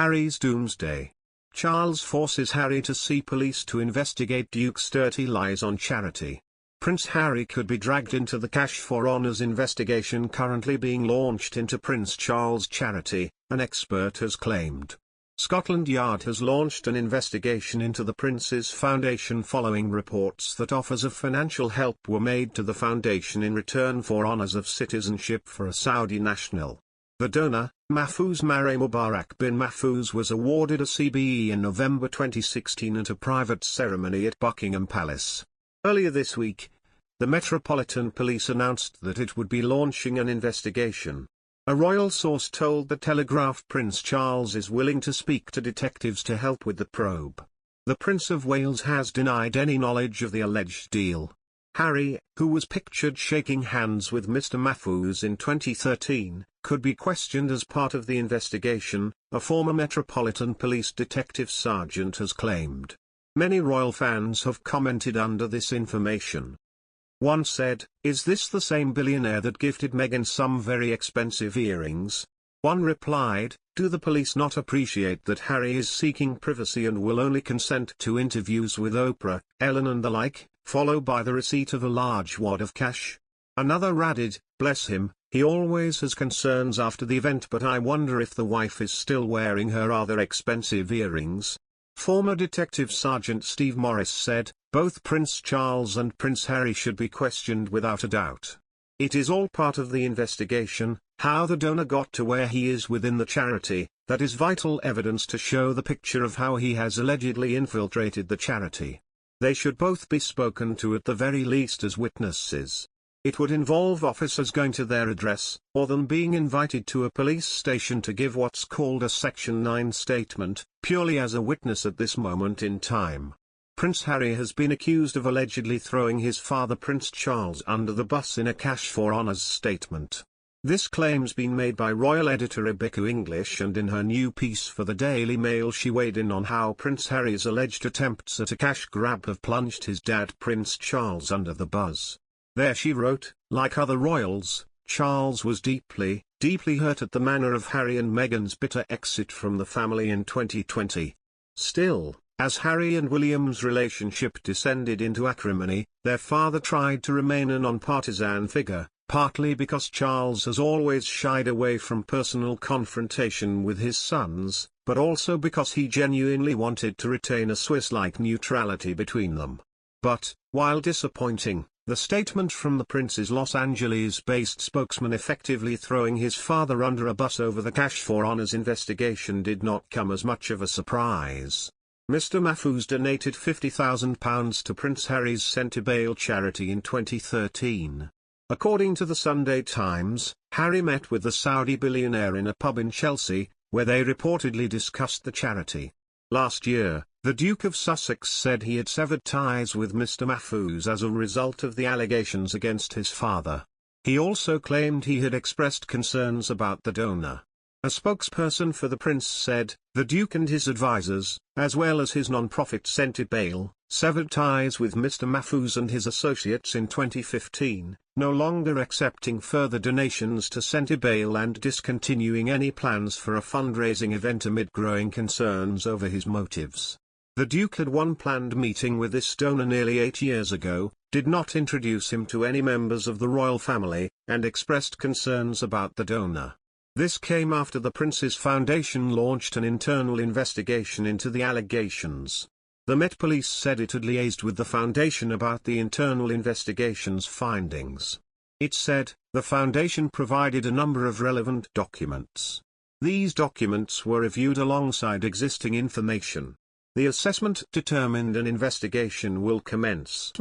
Harry's doomsday. Charles forces Harry to see police to investigate Duke's dirty lies on charity. Prince Harry could be dragged into the Cash for Honours investigation currently being launched into Prince Charles' charity, an expert has claimed. Scotland Yard has launched an investigation into the Prince's foundation following reports that offers of financial help were made to the foundation in return for honours of citizenship for a Saudi national. The donor, Mahfouz Marei Mubarak bin Mahfouz, was awarded a CBE in November 2016 at a private ceremony at Buckingham Palace. Earlier this week, the Metropolitan Police announced that it would be launching an investigation. A royal source told The Telegraph Prince Charles is willing to speak to detectives to help with the probe. The Prince of Wales has denied any knowledge of the alleged deal. Harry, who was pictured shaking hands with Mr. Mahfouz in 2013, could be questioned as part of the investigation, a former Metropolitan Police detective sergeant has claimed. Many royal fans have commented under this information. One said, "Is this the same billionaire that gifted Meghan some very expensive earrings?" One replied, "Do the police not appreciate that Harry is seeking privacy and will only consent to interviews with Oprah, Ellen and the like, followed by the receipt of a large wad of cash?" Another added, "Bless him, he always has concerns after the event, but I wonder if the wife is still wearing her rather expensive earrings." Former Detective Sergeant Steve Morris said, "Both Prince Charles and Prince Harry should be questioned without a doubt. It is all part of the investigation, how the donor got to where he is within the charity, that is vital evidence to show the picture of how he has allegedly infiltrated the charity. They should both be spoken to at the very least as witnesses. It would involve officers going to their address, or them being invited to a police station to give what's called a Section 9 statement, purely as a witness at this moment in time." Prince Harry has been accused of allegedly throwing his father Prince Charles under the bus in a Cash for Honours statement. This claim's been made by royal editor Rebecca English, and in her new piece for the Daily Mail she weighed in on how Prince Harry's alleged attempts at a cash grab have plunged his dad Prince Charles under the bus. There she wrote, "Like other royals, Charles was deeply, deeply hurt at the manner of Harry and Meghan's bitter exit from the family in 2020. Still, as Harry and William's relationship descended into acrimony, their father tried to remain a non-partisan figure, partly because Charles has always shied away from personal confrontation with his sons, but also because he genuinely wanted to retain a Swiss-like neutrality between them. But, while disappointing, the statement from the prince's Los Angeles-based spokesman effectively throwing his father under a bus over the Cash for Honours investigation did not come as much of a surprise. Mr. Mahfouz donated £50,000 to Prince Harry's Centre Bail charity in 2013. According to the Sunday Times, Harry met with the Saudi billionaire in a pub in Chelsea, where they reportedly discussed the charity. Last year, the Duke of Sussex said he had severed ties with Mr. Mahfouz as a result of the allegations against his father. He also claimed he had expressed concerns about the donor. A spokesperson for the prince said, "The Duke and his advisors, as well as his non-profit Centre Bail, severed ties with Mr. Mahfouz and his associates in 2015, no longer accepting further donations to Centre Bail and discontinuing any plans for a fundraising event amid growing concerns over his motives." The Duke had one planned meeting with this donor nearly 8 years ago, did not introduce him to any members of the royal family, and expressed concerns about the donor. This came after the Prince's Foundation launched an internal investigation into the allegations. The Met Police said it had liaised with the Foundation about the internal investigation's findings. It said, the Foundation provided a number of relevant documents. These documents were reviewed alongside existing information. The assessment determined an investigation will commence.